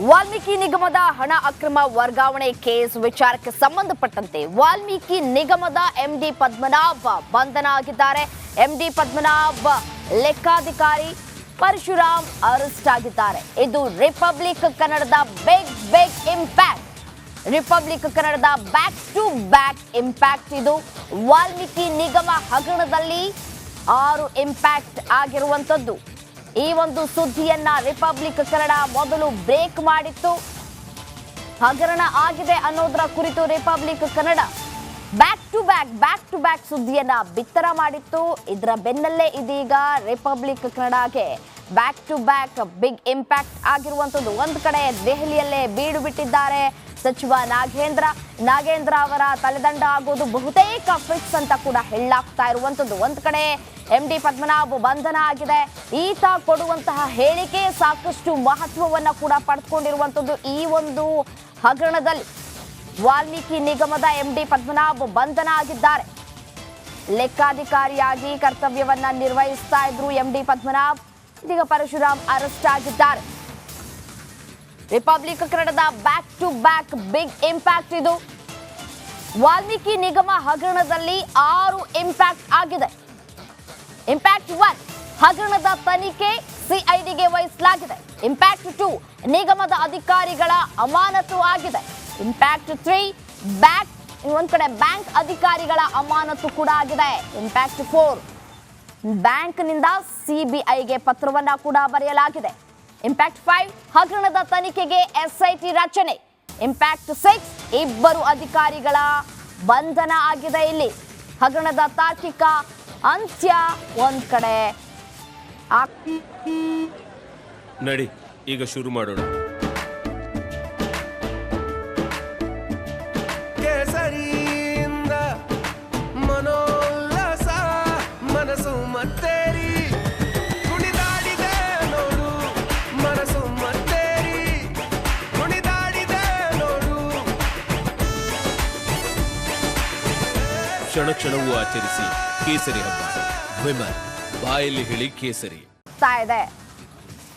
ವಾಲ್ಮೀಕಿ ನಿಗಮದ ಹಣ ಅಕ್ರಮ ವರ್ಗಾವಣೆ ಕೇಸ್ ವಿಚಾರಕ್ಕೆ ಸಂಬಂಧಪಟ್ಟಂತೆ ವಾಲ್ಮೀಕಿ ನಿಗಮದ ಎಂಡಿ ಪದ್ಮನಾಭ್ ಬಂಧನ ಆಗಿದ್ದಾರೆ. ಎಂಡಿ ಪದ್ಮನಾಭ್ ಲೆಕ್ಕಾಧಿಕಾರಿ ಪರಶುರಾಮ್ ಅರೆಸ್ಟ್ ಆಗಿದ್ದಾರೆ. ಇದು ರಿಪಬ್ಲಿಕ್ ಕನ್ನಡದ ಬಿಗ್ ಇಂಪ್ಯಾಕ್ಟ್. ರಿಪಬ್ಲಿಕ್ ಕನ್ನಡದ ಬ್ಯಾಕ್ ಟು ಬ್ಯಾಕ್ ಇಂಪ್ಯಾಕ್ಟ್. ಇದು ವಾಲ್ಮೀಕಿ ನಿಗಮ ಹಗರಣದಲ್ಲಿ 6 ಇಂಪ್ಯಾಕ್ಟ್ ಆಗಿರುವಂತದ್ದು. ಈ ಒಂದು ಸುದ್ದಿಯನ್ನ ರಿಪಬ್ಲಿಕ್ ಕನ್ನಡ ಮೊದಲು ಬ್ರೇಕ್ ಮಾಡಿತ್ತು. ಹಗರಣ ಆಗಿದೆ ಅನ್ನೋದರ ಕುರಿತು republic Kannada back to back ಸುದ್ದಿಯನ್ನ ಬಿತ್ತರ ಮಾಡಿತ್ತು. ಇದರ ಬೆನ್ನಲ್ಲೇ ಇದೀಗ ರಿಪಬ್ಲಿಕ್ ಕನ್ನಡಗೆ back to back big impact ಆಗಿರುವಂತದ್ದು. ಒಂದು ಕಡೆ ದೆಹಲಿಯಲ್ಲೇ ಬೀಡು ಬಿಟ್ಟಿದ್ದಾರೆ ಸಚಿವ ನಾಗೇಂದ್ರ ಅವರ ತಲೆದಂಡ ಆಗೋದು ಬಹುತೇಕ ಫಿಕ್ಸ್ ಅಂತ ಕೂಡ ಹೇಳಲಾಗ್ತಾ ಇರುವಂತದ್ದು. ಒಂದು ಕಡೆ ಎಂಡಿ ಪದ್ಮನಾಭ್ ಬಂಧನ ಆಗಿದೆ. ಈತ ಕೊಡುವಂತಹ ಹೇಳಿಕೆ ಸಾಕಷ್ಟು ಮಹತ್ವವನ್ನ ಕೂಡ ಪಡೆದುಕೊಂಡಿರುವಂತದ್ದು. ಈ ಒಂದು ಹಗರಣದಲ್ಲಿ ವಾಲ್ಮೀಕಿ ನಿಗಮದ ಎಂಡಿ ಪದ್ಮನಾಭ್ ಬಂಧನ ಆಗಿದ್ದಾರೆ. ಲೆಕ್ಕಾಧಿಕಾರಿಯಾಗಿ ಕರ್ತವ್ಯವನ್ನ ನಿರ್ವಹಿಸ್ತಾ ಇದ್ರು ಎಂಡಿ ಪದ್ಮನಾಭ್. ಇದೀಗ ಪರಶುರಾಮ್ ಅರೆಸ್ಟ್ ಆಗಿದ್ದಾರೆ. ರಿಪಬ್ಲಿಕ್ ಕನ್ನಡದ back to back big impact. ಇದು ವಾಲ್ಮೀಕಿ ನಿಗಮ ಹಗರಣದಲ್ಲಿ 6 ಇಂಪ್ಯಾಕ್ಟ್ ಆಗಿದೆ. ಇಂಪ್ಯಾಕ್ಟ್ 1, ಹಗರಣದ ತನಿಖೆ ಸಿಐಡಿಗೆ ವಹಿಸಲಾಗಿದೆ. ಇಂಪ್ಯಾಕ್ಟ್ 2, ನಿಗಮದ ಅಧಿಕಾರಿಗಳ ಅಮಾನತು ಆಗಿದೆ. ಇಂಪ್ಯಾಕ್ಟ್ 3, ಒಂದ್ ಕಡೆ ಬ್ಯಾಂಕ್ ಅಧಿಕಾರಿಗಳ ಅಮಾನತು ಕೂಡ ಆಗಿದೆ. ಇಂಪ್ಯಾಕ್ಟ್ 4, ಬ್ಯಾಂಕ್ನಿಂದ ಸಿಬಿಐಗೆ ಪತ್ರವನ್ನ ಕೂಡ ಬರೆಯಲಾಗಿದೆ. ಇಂಪ್ಯಾಕ್ಟ್ 5, ಹಗರಣದ ತನಿಖೆಗೆ ಎಸ್ಐಟಿ ರಚನೆ. ಇಂಪ್ಯಾಕ್ಟ್ 6, 2 ಅಧಿಕಾರಿಗಳ ಬಂಧನ ಆಗಿದೆ. ಇಲ್ಲಿ ಹಗರಣದ ತಾರ್ಕಿಕ ಅಂತ್ಯ ಒಂದ್ ಕಡೆ. ನಡಿ ಈಗ ಶುರು ಮಾಡೋಣ. ಕೇಸರಿಯಿಂದ ಮನೋಲ್ಲಾಸ ಮನಸ್ಸು ಮತ್ತೇರಿ ಕುಣಿದಾಡಿದೆ ನೋಡು, ಮನಸ್ಸು ಮತ್ತೇರಿ ಕುಣಿದಾಡಿದೆ ನೋಡು. ಕ್ಷಣ ಕ್ಷಣವೂ ಆಚರಿಸಿ ಕೇಸರಿ ಹಬ್ಬ. ವಿಮಲ್ ಬಾಯಲ್ಲಿ ಹೇಳಿ ಕೇಸರಿ. ಇದೆ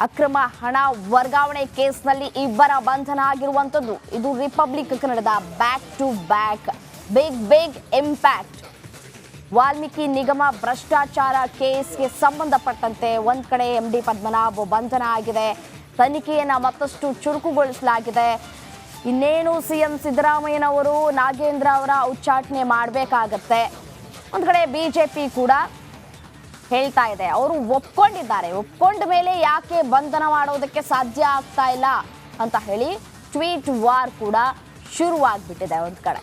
ಅಕ್ರಮ ಹಣ ವರ್ಗಾವಣೆ ಕೇಸ್ನಲ್ಲಿ 2 ಬಂಧನ ಆಗಿರುವಂತದ್ದು. ಇದು ರಿಪಬ್ಲಿಕ್ ಕನ್ನಡದ back to back big impact. Valmiki ನಿಗಮ ಭ್ರಷ್ಟಾಚಾರ ಕೇಸ್ಗೆ ಸಂಬಂಧಪಟ್ಟಂತೆ ಒಂದ್ ಕಡೆ ಎಂಡಿ ಪದ್ಮನಾಭ್ ಬಂಧನ ಆಗಿದೆ. ತನಿಖೆಯನ್ನ ಮತ್ತಷ್ಟು ಚುರುಕುಗೊಳಿಸಲಾಗಿದೆ. ಇನ್ನೇನು ಸಿಎಂ ಸಿದ್ದರಾಮಯ್ಯನವರು ನಾಗೇಂದ್ರ ಅವರ ಉಚ್ಚಾಟನೆ ಮಾಡಬೇಕಾಗತ್ತೆ. ಒಂದ್ ಕಡೆ ಬಿಜೆಪಿ ಕೂಡ ಹೇಳ್ತಾ ಇದೆ, ಅವರು ಒಪ್ಕೊಂಡಿದ್ದಾರೆ. ಒಪ್ಕೊಂಡ ಮೇಲೆ ಯಾಕೆ ಬಂಧನ ಮಾಡೋದಕ್ಕೆ ಸಾಧ್ಯ ಆಗ್ತಾ ಇಲ್ಲ ಅಂತ ಹೇಳಿ ಟ್ವೀಟ್ ವಾರ್ ಕೂಡ ಶುರುವಾಗ್ಬಿಟ್ಟಿದೆ ಒಂದ್ ಕಡೆ.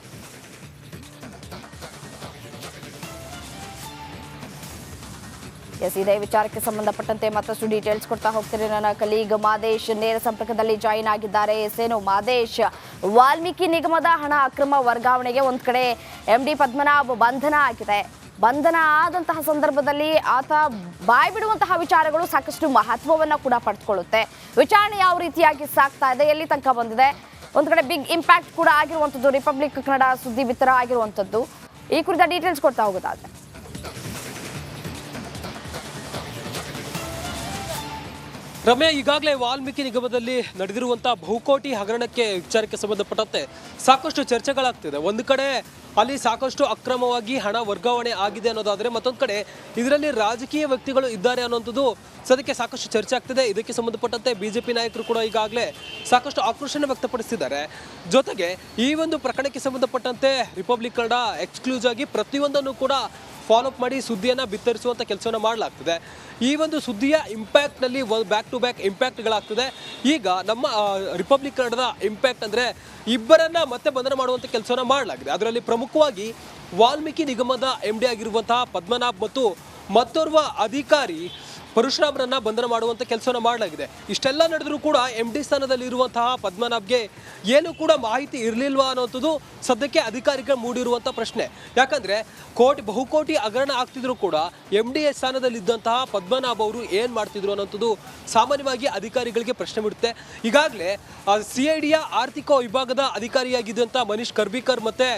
ಇದೇ ವಿಚಾರಕ್ಕೆ ಸಂಬಂಧಪಟ್ಟಂತೆ ಮತ್ತಷ್ಟು ಡೀಟೇಲ್ಸ್ ಕೊಡ್ತಾ ಹೋಗ್ತಾರೆ ನನ್ನ ಕಲೀಗ್ ಮಾದೇಶ್ ನೇರ ಸಂಪರ್ಕದಲ್ಲಿ ಜಾಯಿನ್ ಆಗಿದ್ದಾರೆ. ಎಸ್ಏನು ಮಾದೇಶ್, ವಾಲ್ಮೀಕಿ ನಿಗಮದ ಹಣ ಅಕ್ರಮ ವರ್ಗಾವಣೆಗೆ ಒಂದ್ ಕಡೆ ಎಂಡಿ ಪದ್ಮನಾಭ್ ಬಂಧನ ಆಗಿದೆ. ಬಂಧನ ಆದಂತಹ ಸಂದರ್ಭದಲ್ಲಿ ಆತ ಬಾಯ್ ಬಿಡುವಂತಹ ವಿಚಾರಗಳು ಸಾಕಷ್ಟು ಮಹತ್ವವನ್ನ ಕೂಡ ಪಡೆದುಕೊಳ್ಳುತ್ತೆ. ವಿಚಾರಣೆ ಯಾವ ರೀತಿಯಾಗಿ ಸಾಗ್ತಾ ಇದೆ, ಎಲ್ಲಿ ತನಕ ಬಂದಿದೆ, ಒಂದ್ ಕಡೆ ಬಿಗ್ ಇಂಪ್ಯಾಕ್ಟ್ ಕೂಡ ಆಗಿರುವಂತದ್ದು. ರಿಪಬ್ಲಿಕ್ ಕನ್ನಡ ಸುದ್ದಿ ಬಿತ್ತರ ಆಗಿರುವಂತದ್ದು. ಈ ಕುರಿತ ಡೀಟೇಲ್ಸ್ ಕೊಡ್ತಾ ಹೋಗೋದಾದ್ರೆ ರಮ್ಯಾ, ಈಗಾಗಲೇ ವಾಲ್ಮೀಕಿ ನಿಗಮದಲ್ಲಿ ನಡೆದಿರುವಂತಹ ಬಹುಕೋಟಿ ಹಗರಣಕ್ಕೆ ವಿಚಾರಕ್ಕೆ ಸಂಬಂಧಪಟ್ಟಂತೆ ಸಾಕಷ್ಟು ಚರ್ಚೆಗಳಾಗ್ತಿದೆ. ಒಂದು ಕಡೆ ಅಲ್ಲಿ ಸಾಕಷ್ಟು ಅಕ್ರಮವಾಗಿ ಹಣ ವರ್ಗಾವಣೆ ಆಗಿದೆ ಅನ್ನೋದಾದ್ರೆ, ಮತ್ತೊಂದು ಕಡೆ ಇದರಲ್ಲಿ ರಾಜಕೀಯ ವ್ಯಕ್ತಿಗಳು ಇದ್ದಾರೆ ಅನ್ನೋಂಥದ್ದು ಸದ್ಯಕ್ಕೆ ಸಾಕಷ್ಟು ಚರ್ಚೆ ಆಗ್ತಿದೆ. ಇದಕ್ಕೆ ಸಂಬಂಧಪಟ್ಟಂತೆ ಬಿಜೆಪಿ ನಾಯಕರು ಕೂಡ ಈಗಾಗಲೇ ಸಾಕಷ್ಟು ಆಕ್ರೋಶನ ವ್ಯಕ್ತಪಡಿಸಿದ್ದಾರೆ. ಜೊತೆಗೆ ಈ ಒಂದು ಪ್ರಕರಣಕ್ಕೆ ಸಂಬಂಧಪಟ್ಟಂತೆ ರಿಪಬ್ಲಿಕ್ ಕನ್ನಡ ಎಕ್ಸ್ಕ್ಲೂಸಿವ್ ಆಗಿ ಪ್ರತಿಯೊಂದನ್ನು ಕೂಡ ಫಾಲೋಅಪ್ ಮಾಡಿ ಸುದ್ದಿಯನ್ನ ಬಿತ್ತರಿಸುವಂತ ಕೆಲಸವನ್ನ ಮಾಡಲಾಗ್ತಿದೆ. ಈ ಒಂದು ಸುದ್ದಿಯ ಇಂಪ್ಯಾಕ್ಟ್ ನಲ್ಲಿ ಬ್ಯಾಕ್ ಟು ಬ್ಯಾಕ್ ಇಂಪ್ಯಾಕ್ಟ್ಗಳಾಗ್ತದೆ. ಈಗ ನಮ್ಮ ರಿಪಬ್ಲಿಕ್ ಕನ್ನಡದ ಇಂಪ್ಯಾಕ್ಟ್ ಅಂದ್ರೆ ಇಬ್ಬರನ್ನ ಮತ್ತೆ ಬಂಧನ ಮಾಡುವಂತ ಕೆಲಸವನ್ನ ಮಾಡಲಾಗಿದೆ. ಅದರಲ್ಲಿ ಪ್ರಮುಖವಾಗಿ ವಾಲ್ಮೀಕಿ ನಿಗಮದ ಎಂಡಿ ಆಗಿರುವಂತಹ ಪದ್ಮನಾಭ್ ಮತ್ತು ಮತ್ತೋರ್ವ ಅಧಿಕಾರಿ ಪರಶುರಾಮರನ್ನ ಬಂಧನ ಮಾಡುವಂತ ಕೆಲಸವನ್ನ ಮಾಡಲಾಗಿದೆ. ಇಷ್ಟೆಲ್ಲ ನಡೆದರೂ ಕೂಡ ಎಂಡಿ ಸ್ಥಾನದಲ್ಲಿ ಇರುವಂತಹ ಪದ್ಮನಾಭ್ಗೆ ಏನು ಕೂಡ ಮಾಹಿತಿ ಇರಲಿಲ್ವಾ ಅನ್ನೋಂಥದ್ದು ಸದ್ಯಕ್ಕೆ ಅಧಿಕಾರಿಗಳು ಮೂಡಿರುವಂತಹ ಪ್ರಶ್ನೆ. ಯಾಕಂದ್ರೆ ಬಹುಕೋಟಿ ಹಗರಣ ಆಗ್ತಿದ್ರು ಕೂಡ ಎಂಡಿ ಸ್ಥಾನದಲ್ಲಿ ಇದ್ದಂತಹ ಪದ್ಮನಾಭ್ ಅವರು ಏನ್ ಮಾಡ್ತಿದ್ರು ಅನ್ನೋಂಥದ್ದು ಸಾಮಾನ್ಯವಾಗಿ ಅಧಿಕಾರಿಗಳಿಗೆ ಪ್ರಶ್ನೆ ಬಿಡುತ್ತೆ. ಈಗಾಗಲೇ ಸಿಐಡಿಯ ಆರ್ಥಿಕ ವಿಭಾಗದ ಅಧಿಕಾರಿಯಾಗಿದ್ದಂತಹ ಮನೀಶ್ ಕರ್ಬಿಕರ್ ಮತ್ತೆ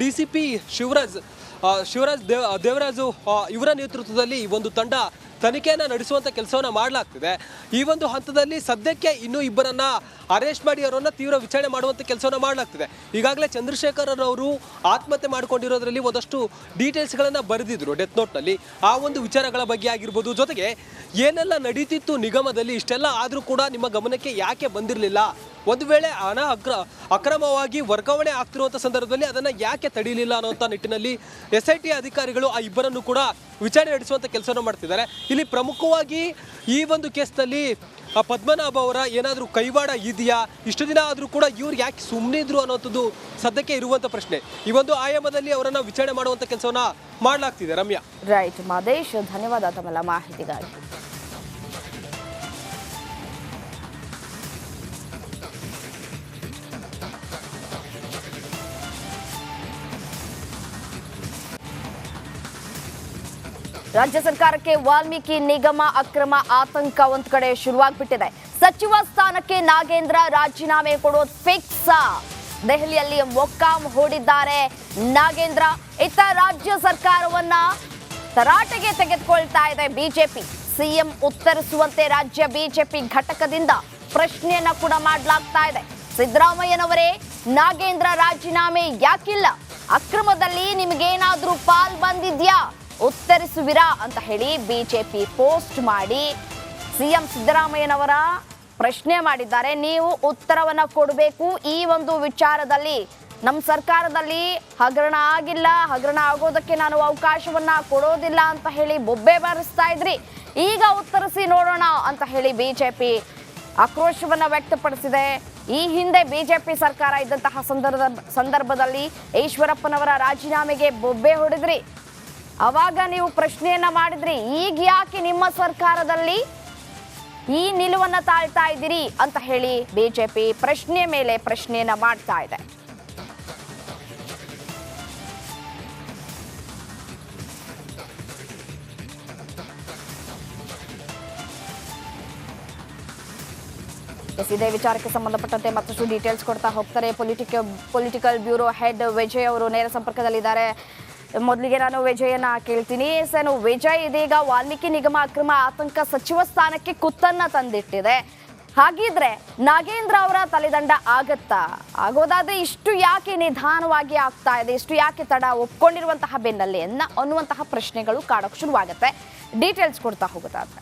ಡಿಸಿಪಿ ಶಿವರಾಜ್ ದೇವರಾಜು ಇವರ ನೇತೃತ್ವದಲ್ಲಿ ಒಂದು ತಂಡ ತನಿಖೆಯನ್ನ ನಡೆಸುವಂತ ಕೆಲಸವನ್ನ ಮಾಡಲಾಗ್ತಿದೆ. ಈ ಒಂದು ಹಂತದಲ್ಲಿ ಸದ್ಯಕ್ಕೆ ಇನ್ನೂ ಇಬ್ಬರನ್ನ ಅರೆಸ್ಟ್ ಮಾಡಿ ಅವರನ್ನ ತೀವ್ರ ವಿಚಾರಣೆ ಮಾಡುವಂತ ಕೆಲಸವನ್ನ ಮಾಡಲಾಗ್ತಿದೆ. ಈಗಾಗಲೇ ಚಂದ್ರಶೇಖರ್ ಅವರು ಆತ್ಮಹತ್ಯೆ ಮಾಡಿಕೊಂಡಿರೋದ್ರಲ್ಲಿ ಒಂದಷ್ಟು ಡೀಟೇಲ್ಸ್ಗಳನ್ನ ಬರೆದಿದ್ರು ಡೆತ್ ನೋಟ್ನಲ್ಲಿ. ಆ ಒಂದು ವಿಚಾರಗಳ ಬಗ್ಗೆ ಆಗಿರ್ಬೋದು, ಜೊತೆಗೆ ಏನೆಲ್ಲ ನಡೀತಿತ್ತು ನಿಗಮದಲ್ಲಿ, ಇಷ್ಟೆಲ್ಲ ಆದರೂ ಕೂಡ ನಿಮ್ಮ ಗಮನಕ್ಕೆ ಯಾಕೆ ಬಂದಿರಲಿಲ್ಲ, ಒಂದು ವೇಳೆ ಹಣ ಅಕ್ರಮವಾಗಿ ವರ್ಗಾವಣೆ ಆಗ್ತಿರುವಂಥ ಸಂದರ್ಭದಲ್ಲಿ ಅದನ್ನು ಯಾಕೆ ತಡೀಲಿಲ್ಲ ಅನ್ನೋಂಥ ನಿಟ್ಟಿನಲ್ಲಿ SIT ಅಧಿಕಾರಿಗಳು ಆ ಇಬ್ಬರನ್ನು ಕೂಡ ವಿಚಾರಣೆ ನಡೆಸುವಂಥ ಕೆಲಸವನ್ನು ಮಾಡ್ತಿದ್ದಾರೆ. ಇಲ್ಲಿ ಪ್ರಮುಖವಾಗಿ ಈ ಒಂದು ಕೇಸ್ನಲ್ಲಿ ಪದ್ಮನಾಭ ಅವರ ಏನಾದರೂ ಕೈವಾಡ ಇದೆಯಾ, ಇಷ್ಟು ದಿನ ಆದರೂ ಕೂಡ ಇವ್ರು ಯಾಕೆ ಸುಮ್ಮನೆ ಇದ್ರು ಅನ್ನೋಂಥದ್ದು ಸದ್ಯಕ್ಕೆ ಇರುವಂಥ ಪ್ರಶ್ನೆ. ಈ ಒಂದು ಆಯಾಮದಲ್ಲಿ ಅವರನ್ನು ವಿಚಾರಣೆ ಮಾಡುವಂಥ ಕೆಲಸವನ್ನ ಮಾಡಲಾಗ್ತಿದೆ. ರಮ್ಯಾ. ರೈಟ್ ಮಾದೇಶ್, ಧನ್ಯವಾದ ತಮ್ಮೆಲ್ಲ ಮಾಹಿತಿಗಾಗಿ. ರಾಜ್ಯ ಸರ್ಕಾರಕ್ಕೆ ವಾಲ್ಮೀಕಿ ನಿಗಮ ಅಕ್ರಮ ಆತಂಕ ಒಂದ್ ಕಡೆ ಶುರುವಾಗ್ಬಿಟ್ಟಿದೆ. ಸಚಿವ ಸ್ಥಾನಕ್ಕೆ ನಾಗೇಂದ್ರ ರಾಜೀನಾಮೆ ಕೊಡೋದು ಫಿಕ್ಸ್. ದೆಹಲಿಯಲ್ಲಿ ಮೊಕ್ಕಾಂ ಹೂಡಿದ್ದಾರೆ ನಾಗೇಂದ್ರ. ಇತ್ತ ರಾಜ್ಯ ಸರ್ಕಾರವನ್ನ ತರಾಟೆಗೆ ತೆಗೆದುಕೊಳ್ತಾ ಇದೆ ಬಿಜೆಪಿ. ಸಿಎಂ ಉತ್ತರಿಸುವಂತೆ ರಾಜ್ಯ ಬಿಜೆಪಿ ಘಟಕದಿಂದ ಪ್ರಶ್ನೆಯನ್ನ ಕೂಡ ಮಾಡಲಾಗ್ತಾ ಇದೆ. ಸಿದ್ದರಾಮಯ್ಯನವರೇ, ನಾಗೇಂದ್ರ ರಾಜೀನಾಮೆ ಯಾಕಿಲ್ಲ? ಅಕ್ರಮದಲ್ಲಿ ನಿಮಗೇನಾದ್ರೂ ಪಾಲ್ ಬಂದಿದ್ಯಾ? ಉತ್ತರಿಸುವಿರಾ ಅಂತ ಹೇಳಿ ಬಿಜೆಪಿ ಪೋಸ್ಟ್ ಮಾಡಿ ಸಿಎಂ ಸಿದ್ದರಾಮಯ್ಯನವರ ಪ್ರಶ್ನೆ ಮಾಡಿದ್ದಾರೆ. ನೀವು ಉತ್ತರವನ್ನ ಕೊಡಬೇಕು. ಈ ಒಂದು ವಿಚಾರದಲ್ಲಿ ನಮ್ಮ ಸರ್ಕಾರದಲ್ಲಿ ಹಗರಣ ಆಗಿಲ್ಲ, ಹಗರಣ ಆಗೋದಕ್ಕೆ ನಾನು ಅವಕಾಶವನ್ನ ಕೊಡೋದಿಲ್ಲ ಅಂತ ಹೇಳಿ ಬೊಬ್ಬೆ ಬಾರಿಸ್ತಾ ಇದ್ರಿ. ಈಗ ಉತ್ತರಿಸಿ ನೋಡೋಣ ಅಂತ ಹೇಳಿ ಬಿಜೆಪಿ ಆಕ್ರೋಶವನ್ನ ವ್ಯಕ್ತಪಡಿಸಿದೆ. ಈ ಹಿಂದೆ ಬಿಜೆಪಿ ಸರ್ಕಾರ ಇದ್ದಂತಹ ಸಂದರ್ಭದಲ್ಲಿ ಈಶ್ವರಪ್ಪನವರ ರಾಜೀನಾಮೆಗೆ ಬೊಬ್ಬೆ ಹೊಡೆದ್ರಿ. ಅವಾಗ ನೀವು ಪ್ರಶ್ನೆಯನ್ನ ಮಾಡಿದ್ರಿ. ಈಗ ಯಾಕೆ ನಿಮ್ಮ ಸರ್ಕಾರದಲ್ಲಿ ಈ ನಿಲುವನ್ನ ತಾಳ್ತಾ ಇದ್ದೀರಿ ಅಂತ ಹೇಳಿ ಬಿಜೆಪಿ ಪ್ರಶ್ನೆ ಮೇಲೆ ಪ್ರಶ್ನೆಯನ್ನ ಮಾಡ್ತಾ ಇದೆ. ಇದೇ ವಿಚಾರಕ್ಕೆ ಸಂಬಂಧಪಟ್ಟಂತೆ ಮತ್ತಷ್ಟು ಡೀಟೇಲ್ಸ್ ಕೊಡ್ತಾ ಹೋಗ್ತಾರೆ ಪೊಲಿಟಿಕಲ್ ಬ್ಯೂರೋ ಹೆಡ್ ವಿಜಯ್ ಅವರು ನೇರ ಸಂಪರ್ಕದಲ್ಲಿದ್ದಾರೆ. ಮೊದಲಿಗೆ ನಾನು ವಿಜಯನ ಕೇಳ್ತೀನಿ. ಸರ್, ವಿಜಯ್, ಇದೀಗ ವಾಲ್ಮೀಕಿ ನಿಗಮ ಅಕ್ರಮ ಆತಂಕ ಸಚಿವ ಸ್ಥಾನಕ್ಕೆ ಕುತ್ತನ್ನ ತಂದಿಟ್ಟಿದೆ. ಹಾಗಿದ್ರೆ ನಾಗೇಂದ್ರ ಅವರ ತಲೆದಂಡ ಆಗತ್ತಾ? ಆಗೋದಾದ್ರೆ ಇಷ್ಟು ಯಾಕೆ ನಿಧಾನವಾಗಿ ಆಗ್ತಾ ಇದೆ, ಇಷ್ಟು ಯಾಕೆ ತಡ, ಒಪ್ಕೊಂಡಿರುವಂತಹ ಬೆನ್ನಲ್ಲೇ ಅನ್ನುವಂತಹ ಪ್ರಶ್ನೆಗಳು ಕಾಡೋಕೆ ಶುರುವಾಗುತ್ತೆ. ಡೀಟೇಲ್ಸ್ ಕೊಡ್ತಾ ಹೋಗೋದಾದ್ರೆ.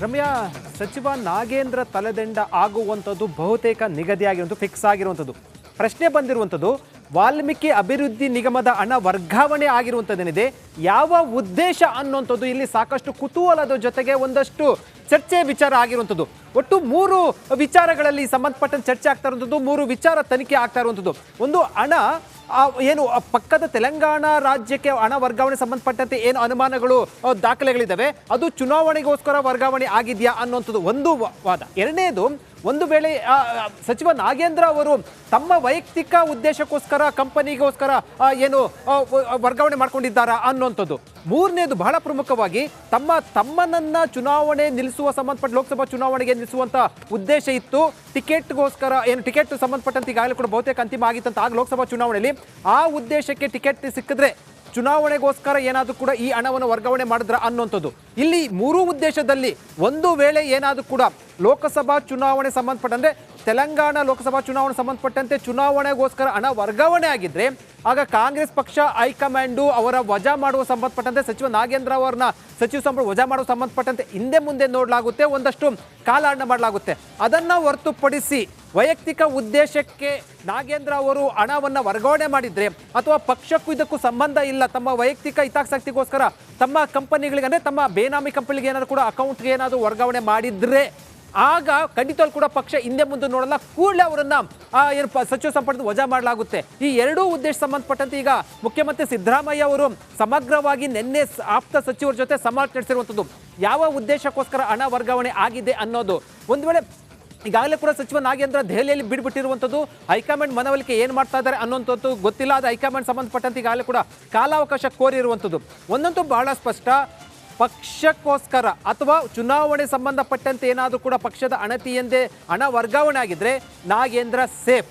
ರಮ್ಯಾ, ಸಚಿವ ನಾಗೇಂದ್ರ ತಲೆದಂಡ ಆಗುವಂಥದ್ದು ಬಹುತೇಕ ನಿಗದಿಯಾಗಿರುವಂಥದ್ದು, ಫಿಕ್ಸ್ ಆಗಿರುವಂಥದ್ದು. ಪ್ರಶ್ನೆ ಬಂದಿರುವಂಥದ್ದು ವಾಲ್ಮೀಕಿ ಅಭಿವೃದ್ಧಿ ನಿಗಮದ ಹಣ ವರ್ಗಾವಣೆ ಆಗಿರುವಂಥದ್ದೇನಿದೆ, ಯಾವ ಉದ್ದೇಶ ಅನ್ನುವಂಥದ್ದು ಇಲ್ಲಿ ಸಾಕಷ್ಟು ಕುತೂಹಲದ ಜೊತೆಗೆ ಒಂದಷ್ಟು ಚರ್ಚೆ ವಿಚಾರ ಆಗಿರುವಂಥದ್ದು. ಒಟ್ಟು 3 ವಿಚಾರಗಳಲ್ಲಿ ಸಂಬಂಧಪಟ್ಟಂತೆ ಚರ್ಚೆ ಆಗ್ತಾ ಇರುವಂಥದ್ದು, 3 ವಿಚಾರ ತನಿಖೆ ಆಗ್ತಾ ಇರುವಂಥದ್ದು. ಒಂದು, ಹಣ ಏನು ಪಕ್ಕದ ತೆಲಂಗಾಣ ರಾಜ್ಯಕ್ಕೆ ಹಣ ವರ್ಗಾವಣೆ ಸಂಬಂಧಪಟ್ಟಂತೆ ಏನು ಅನುಮಾನಗಳು ದಾಖಲೆಗಳಿದ್ದಾವೆ, ಅದು ಚುನಾವಣೆಗೋಸ್ಕರ ವರ್ಗಾವಣೆ ಆಗಿದೆಯಾ ಅನ್ನುವಂಥದ್ದು ಒಂದು ವಾದ. ಎರಡನೇದು, ಒಂದು ವೇಳೆ ಸಚಿವ ನಾಗೇಂದ್ರ ಅವರು ತಮ್ಮ ವೈಯಕ್ತಿಕ ಉದ್ದೇಶಕ್ಕೋಸ್ಕರ ಕಂಪನಿಗೋಸ್ಕರ ಏನು ವರ್ಗಾವಣೆ ಮಾಡ್ಕೊಂಡಿದ್ದಾರಾ ಅನ್ನುವಂಥದ್ದು. ಮೂರನೇದು, ಬಹಳ ಪ್ರಮುಖವಾಗಿ ತಮ್ಮನನ್ನ ಚುನಾವಣೆ ನಿಲ್ಲಿಸುವ ಸಂಬಂಧಪಟ್ಟ ಲೋಕಸಭಾ ಚುನಾವಣೆಗೆ ನಿಲ್ಲಿಸುವಂತ ಉದ್ದೇಶ ಇತ್ತು. ಟಿಕೆಟ್ಗೋಸ್ಕರ ಏನು ಟಿಕೆಟ್ ಸಂಬಂಧಪಟ್ಟಂತೆ ಈಗಾಗಲೇ ಕೂಡ ಬಹುತೇಕ ಅಂತಿಮ ಆಗಿತ್ತಂತ ಆಗ ಲೋಕಸಭಾ ಚುನಾವಣೆಯಲ್ಲಿ ಆ ಉದ್ದೇಶಕ್ಕೆ ಟಿಕೆಟ್ ಸಿಕ್ಕಿದ್ರೆ ಚುನಾವಣೆಗೋಸ್ಕರ ಏನಾದರೂ ಕೂಡ ಈ ಹಣವನ್ನು ವರ್ಗಾವಣೆ ಮಾಡಿದ್ರ ಅನ್ನುವಂಥದ್ದು. ಇಲ್ಲಿ 3 ಉದ್ದೇಶದಲ್ಲಿ ಒಂದು ವೇಳೆ ಏನಾದರೂ ಕೂಡ ಲೋಕಸಭಾ ಚುನಾವಣೆ ಸಂಬಂಧಪಟ್ಟಂತೆ ತೆಲಂಗಾಣ ಲೋಕಸಭಾ ಚುನಾವಣೆ ಸಂಬಂಧಪಟ್ಟಂತೆ ಚುನಾವಣೆಗೋಸ್ಕರ ಹಣ ವರ್ಗಾವಣೆ ಆಗಿದ್ರೆ ಆಗ ಕಾಂಗ್ರೆಸ್ ಪಕ್ಷ ಹೈಕಮಾಂಡು ಅವರ ವಜಾ ಮಾಡುವ ಸಂಬಂಧಪಟ್ಟಂತೆ ಸಚಿವ ನಾಗೇಂದ್ರ ಅವರನ್ನ ಸಚಿವ ಸಂಪುಟ ವಜಾ ಮಾಡುವ ಸಂಬಂಧಪಟ್ಟಂತೆ ಹಿಂದೆ ಮುಂದೆ ನೋಡಲಾಗುತ್ತೆ, ಒಂದಷ್ಟು ಕಾಲಹರಣ ಮಾಡಲಾಗುತ್ತೆ. ಅದನ್ನ ಹೊರತುಪಡಿಸಿ ವೈಯಕ್ತಿಕ ಉದ್ದೇಶಕ್ಕೆ ನಾಗೇಂದ್ರ ಅವರು ಹಣವನ್ನು ವರ್ಗಾವಣೆ ಮಾಡಿದ್ರೆ ಅಥವಾ ಪಕ್ಷಕ್ಕೂ ಇದಕ್ಕೂ ಸಂಬಂಧ ಇಲ್ಲ, ತಮ್ಮ ವೈಯಕ್ತಿಕ ಹಿತಾಸಕ್ತಿಗೋಸ್ಕರ ತಮ್ಮ ಕಂಪನಿಗಳಿಗೆ ಅಂದರೆ ತಮ್ಮ ಬೇನಾಮಿ ಕಂಪನಿಗೆ ಏನಾದರೂ ಕೂಡ ಅಕೌಂಟ್ಗೆ ಏನಾದರೂ ವರ್ಗಾವಣೆ ಮಾಡಿದ್ರೆ ಆಗ ಖಂಡಿತವಾಗ್ಲೂ ಕೂಡ ಪಕ್ಷ ಹಿಂದೆ ಮುಂದೆ ನೋಡಲ್ಲ, ಕೂಡಲೇ ಅವರನ್ನ ಏನು ಸಚಿವ ಸಂಪುಟದ ವಜಾ ಮಾಡಲಾಗುತ್ತೆ. ಈ 2 ಉದ್ದೇಶ ಸಂಬಂಧಪಟ್ಟಂತೆ ಈಗ ಮುಖ್ಯಮಂತ್ರಿ ಸಿದ್ದರಾಮಯ್ಯ ಅವರು ಸಮಗ್ರವಾಗಿ ನಿನ್ನೆ ಆಪ್ತ ಸಚಿವರ ಜೊತೆ ಸಮಾಲೋಚನೆ ನಡೆಸಿರುವಂಥದ್ದು. ಯಾವ ಉದ್ದೇಶಕ್ಕೋಸ್ಕರ ಹಣ ವರ್ಗಾವಣೆ ಆಗಿದೆ ಅನ್ನೋದು. ಒಂದು ವೇಳೆ ಈಗಾಗಲೇ ಕೂಡ ಸಚಿವ ನಾಗೇಂದ್ರ ದೆಹಲಿಯಲ್ಲಿ ಬಿಡ್ಬಿಟ್ಟಿರುವಂಥದ್ದು, ಹೈಕಮಾಂಡ್ ಮನವೊಲಿಕೆ ಏನು ಮಾಡ್ತಾ ಇದ್ದಾರೆ ಅನ್ನೋಂಥದ್ದು ಗೊತ್ತಿಲ್ಲ. ಅದು ಹೈಕಮಾಂಡ್ ಸಂಬಂಧಪಟ್ಟಂತೆ ಈಗಾಗಲೇ ಕೂಡ ಕಾಲಾವಕಾಶ ಕೋರಿರುವಂಥದ್ದು. ಒಂದಂತೂ ಬಹಳ ಸ್ಪಷ್ಟ, ಪಕ್ಷಕ್ಕೋಸ್ಕರ ಅಥವಾ ಚುನಾವಣೆ ಸಂಬಂಧಪಟ್ಟಂತೆ ಏನಾದರೂ ಕೂಡ ಪಕ್ಷದ ಅಣತಿಯಂದೇ ಹಣ ವರ್ಗಾವಣೆ ಆಗಿದ್ರೆ ನಾಗೇಂದ್ರ ಸೇಫ್.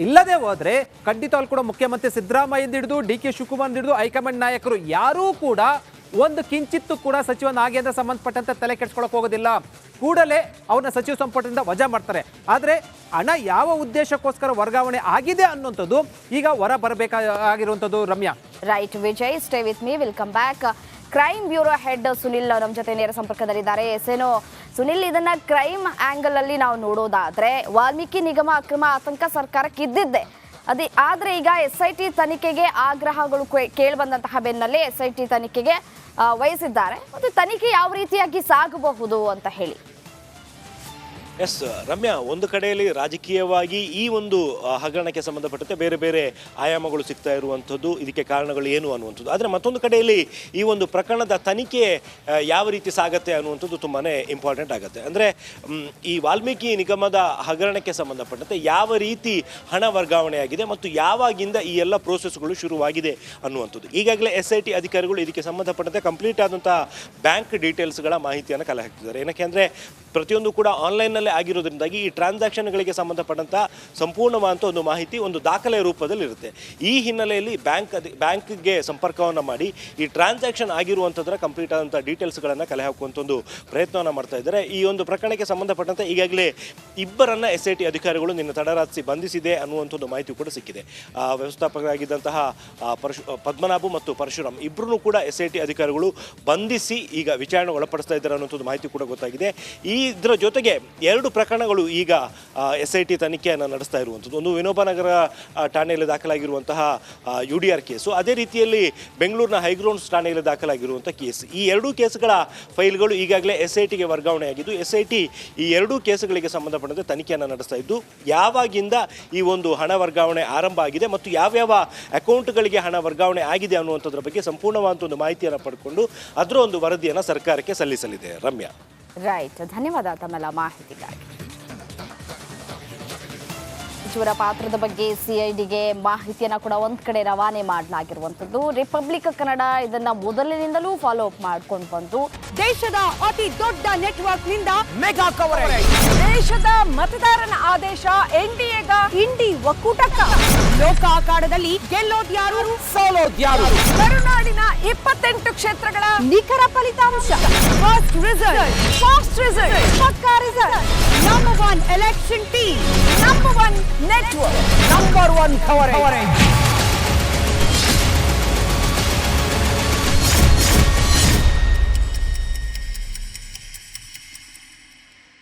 ಇಲ್ಲದೆ ಹೋದ್ರೆ ಖಂಡಿತವಾಗ್ಲೂ ಕೂಡ ಮುಖ್ಯಮಂತ್ರಿ ಸಿದ್ದರಾಮಯ್ಯ ಹಿಡಿದು DK ಶಿವಕುಮಾರ್ ಹಿಡಿದು ಹೈಕಮಾಂಡ್ ನಾಯಕರು ಯಾರೂ ಕೂಡ ಒಂದು ಕಿಂಚಿತ್ತು ಕೂಡ ಸಚಿವ ನಾಗೇಂದ್ರ ಸಂಬಂಧಪಟ್ಟಂತೆ ತಲೆ ಕೆಡಿಸ್ಕೊಳಕ್ ಹೋಗೋದಿಲ್ಲ. ಕೂಡಲೇ ಅವ್ರನ್ನ ಸಚಿವ ಸಂಪುಟದಿಂದ ವಜಾ ಮಾಡ್ತಾರೆ. ಆದರೆ ಹಣ ಯಾವ ಉದ್ದೇಶಕ್ಕೋಸ್ಕರ ವರ್ಗಾವಣೆ ಆಗಿದೆ ಅನ್ನುವಂಥದ್ದು ಈಗ ಹೊರ ಬರಬೇಕಾಗಿರುವಂಥದ್ದು. Ramya, right Vijay, stay with me, will come back. Crime bureau head Sunil ನಮ್ಮ ಜೊತೆ ನೇರ ಸಂಪರ್ಕದಲ್ಲಿದ್ದಾರೆ. ಎಸ್ಎನೋ ಸುನಿಲ್, ಇದನ್ನ ಕ್ರೈಮ್ ಆಂಗಲ್ ಅಲ್ಲಿ ನಾವು ನೋಡೋದಾದ್ರೆ ವಾಲ್ಮೀಕಿ ನಿಗಮ ಅಕ್ರಮ ಆತಂಕ ಸರ್ಕಾರಕ್ಕೆ ಇದ್ದಿದ್ದೆ. ಆದ್ರೆ ಈಗ SIT ತನಿಖೆಗೆ ಆಗ್ರಹಗಳು ಕೇಳಿ ಬಂದಂತಹ ಬೆನ್ನಲ್ಲೇ SIT ತನಿಖೆಗೆ ವಹಿಸಿದ್ದಾರೆ. ಮತ್ತು ತನಿಖೆ ಯಾವ ರೀತಿಯಾಗಿ ಸಾಗಬಹುದು ಅಂತ ಹೇಳಿ. ಎಸ್ ರಮ್ಯಾ, ಒಂದು ಕಡೆಯಲ್ಲಿ ರಾಜಕೀಯವಾಗಿ ಈ ಒಂದು ಹಗರಣಕ್ಕೆ ಸಂಬಂಧಪಟ್ಟಂತೆ ಬೇರೆ ಬೇರೆ ಆಯಾಮಗಳು ಸಿಗ್ತಾ ಇರುವಂಥದ್ದು, ಇದಕ್ಕೆ ಕಾರಣಗಳು ಏನು ಅನ್ನುವಂಥದ್ದು. ಆದರೆ ಮತ್ತೊಂದು ಕಡೆಯಲ್ಲಿ ಈ ಒಂದು ಪ್ರಕರಣದ ತನಿಖೆ ಯಾವ ರೀತಿ ಸಾಗತ್ತೆ ಅನ್ನುವಂಥದ್ದು ತುಂಬಾ ಇಂಪಾರ್ಟೆಂಟ್ ಆಗುತ್ತೆ. ಅಂದರೆ ಈ ವಾಲ್ಮೀಕಿ ನಿಗಮದ ಹಗರಣಕ್ಕೆ ಸಂಬಂಧಪಟ್ಟಂತೆ ಯಾವ ರೀತಿ ಹಣ ವರ್ಗಾವಣೆಯಾಗಿದೆ ಮತ್ತು ಯಾವಾಗಿಂದ ಈ ಎಲ್ಲ ಪ್ರೋಸೆಸ್ಗಳು ಶುರುವಾಗಿದೆ ಅನ್ನುವಂಥದ್ದು. ಈಗಾಗಲೇ SIT ಅಧಿಕಾರಿಗಳು ಇದಕ್ಕೆ ಸಂಬಂಧಪಟ್ಟಂತೆ ಕಂಪ್ಲೀಟ್ ಆದಂಥ ಬ್ಯಾಂಕ್ ಡೀಟೇಲ್ಸ್ಗಳ ಮಾಹಿತಿಯನ್ನು ಕಲೆ ಹಾಕ್ತಿದ್ದಾರೆ. ಏನಕ್ಕೆ ಅಂದರೆ ಪ್ರತಿಯೊಂದು ಕೂಡ ಆನ್ಲೈನ್ನಲ್ಲೇ ಆಗಿರೋದ್ರಿಂದಾಗಿ ಈ ಟ್ರಾನ್ಸಾಕ್ಷನ್ಗಳಿಗೆ ಸಂಬಂಧಪಟ್ಟಂಥ ಸಂಪೂರ್ಣವಾದಂಥ ಒಂದು ಮಾಹಿತಿ ಒಂದು ದಾಖಲೆ ರೂಪದಲ್ಲಿ ಇರುತ್ತೆ. ಈ ಹಿನ್ನೆಲೆಯಲ್ಲಿ ಬ್ಯಾಂಕ್ಗೆ ಸಂಪರ್ಕವನ್ನು ಮಾಡಿ ಈ ಟ್ರಾನ್ಸಾಕ್ಷನ್ ಆಗಿರುವಂಥದ್ರ ಕಂಪ್ಲೀಟ್ ಆದಂಥ ಡೀಟೇಲ್ಸ್ಗಳನ್ನು ಕಲೆ ಹಾಕುವಂಥ ಒಂದು ಪ್ರಯತ್ನವನ್ನು ಮಾಡ್ತಾ ಇದ್ದಾರೆ. ಈ ಒಂದು ಪ್ರಕರಣಕ್ಕೆ ಸಂಬಂಧಪಟ್ಟಂತೆ ಈಗಾಗಲೇ ಇಬ್ಬರನ್ನ SIT ಅಧಿಕಾರಿಗಳು ನಿನ್ನೆ ತಡರಾತ್ರಿ ಬಂಧಿಸಿದೆ ಅನ್ನುವಂಥದ್ದು ಮಾಹಿತಿ ಕೂಡ ಸಿಕ್ಕಿದೆ. ವ್ಯವಸ್ಥಾಪಕರಾಗಿದ್ದಂತಹ ಪದ್ಮನಾಭು ಮತ್ತು ಪರಶುರಾಮ್ ಇಬ್ಬರೂ ಕೂಡ SIT ಅಧಿಕಾರಿಗಳು ಬಂಧಿಸಿ ಈಗ ವಿಚಾರಣೆ ಒಳಪಡಿಸ್ತಾ ಇದ್ದಾರೆ ಅನ್ನುವಂಥದ್ದು ಮಾಹಿತಿ ಕೂಡ ಗೊತ್ತಾಗಿದೆ. ಇದರ ಜೊತೆಗೆ 2 ಪ್ರಕರಣಗಳು ಈಗ SIT ತನಿಖೆಯನ್ನು ನಡೆಸ್ತಾ ಇರುವಂಥದ್ದು. ಒಂದು ವಿನೋಬನಗರ ಠಾಣೆಯಲ್ಲಿ ದಾಖಲಾಗಿರುವಂತಹ UDR ಕೇಸು, ಅದೇ ರೀತಿಯಲ್ಲಿ ಬೆಂಗಳೂರಿನ ಹೈಗ್ರೌಂಡ್ಸ್ ಠಾಣೆಯಲ್ಲಿ ದಾಖಲಾಗಿರುವಂಥ ಕೇಸ್. ಈ 2 ಕೇಸ್ಗಳ ಫೈಲ್ಗಳು ಈಗಾಗಲೇ SITಗೆ ವರ್ಗಾವಣೆಯಾಗಿದ್ದು SIT ಈ 2 ಕೇಸುಗಳಿಗೆ ಸಂಬಂಧಪಟ್ಟಂತೆ ತನಿಖೆಯನ್ನು ನಡೆಸ್ತಾ ಇದ್ದು, ಯಾವಾಗಿಂದ ಈ ಒಂದು ಹಣ ವರ್ಗಾವಣೆ ಆರಂಭ ಆಗಿದೆ ಮತ್ತು ಯಾವ್ಯಾವ ಅಕೌಂಟ್ಗಳಿಗೆ ಹಣ ವರ್ಗಾವಣೆ ಆಗಿದೆ ಅನ್ನುವಂಥದ್ರ ಬಗ್ಗೆ ಸಂಪೂರ್ಣವಾದ ಒಂದು ಮಾಹಿತಿಯನ್ನು ಪಡ್ಕೊಂಡು ಅದರ ಒಂದು ವರದಿಯನ್ನು ಸರ್ಕಾರಕ್ಕೆ ಸಲ್ಲಿಸಲಿದೆ. ರಮ್ಯಾ, ರೈಟ್, ಧನ್ಯವಾದ ತಮ್ಮೆಲ್ಲ ಮಾಹಿತಿಗಾಗಿ. ಸಚಿವರ ಪಾತ್ರದ ಬಗ್ಗೆ CIDಗೆ ಮಾಹಿತಿಯನ್ನು ಕೂಡ ಒಂದ್ ಕಡೆ ರವಾನೆ ಮಾಡಲಾಗಿರುವಂಥದ್ದು. ರಿಪಬ್ಲಿಕ್ ಕನ್ನಡ ಇದನ್ನ ಮೊದಲಿನಿಂದಲೂ ಫಾಲೋ ಅಪ್ ಮಾಡ್ಕೊಂಡು ಬಂದು ದೇಶದ ಅತಿ ದೊಡ್ಡ ನೆಟ್ವರ್ಕ್ ನಿಂದ ಮೆಗಾ ಕವರೇಜ್, ದೇಶದ ಮತದಾರನ ಆದೇಶ NDAಗ ಇಂಡಿ ಒಕ್ಕೂಟಕ್ಕ, ಲೋಕ ಅಖಾಡದಲ್ಲಿ ಗೆಲ್ಲೋದ್ಯಾರು ಸೋಲೋದ್ಯಾರು, ಕರುನಾಡಿನ 28 ಕ್ಷೇತ್ರಗಳ ನಿಖರ ಫಲಿತಾಂಶ, ಫಾಸ್ಟ್ ರಿಸಲ್ಟ್, ಪಕ್ಕಾ result, number 1 election team, number 1 network, number 1 coverage.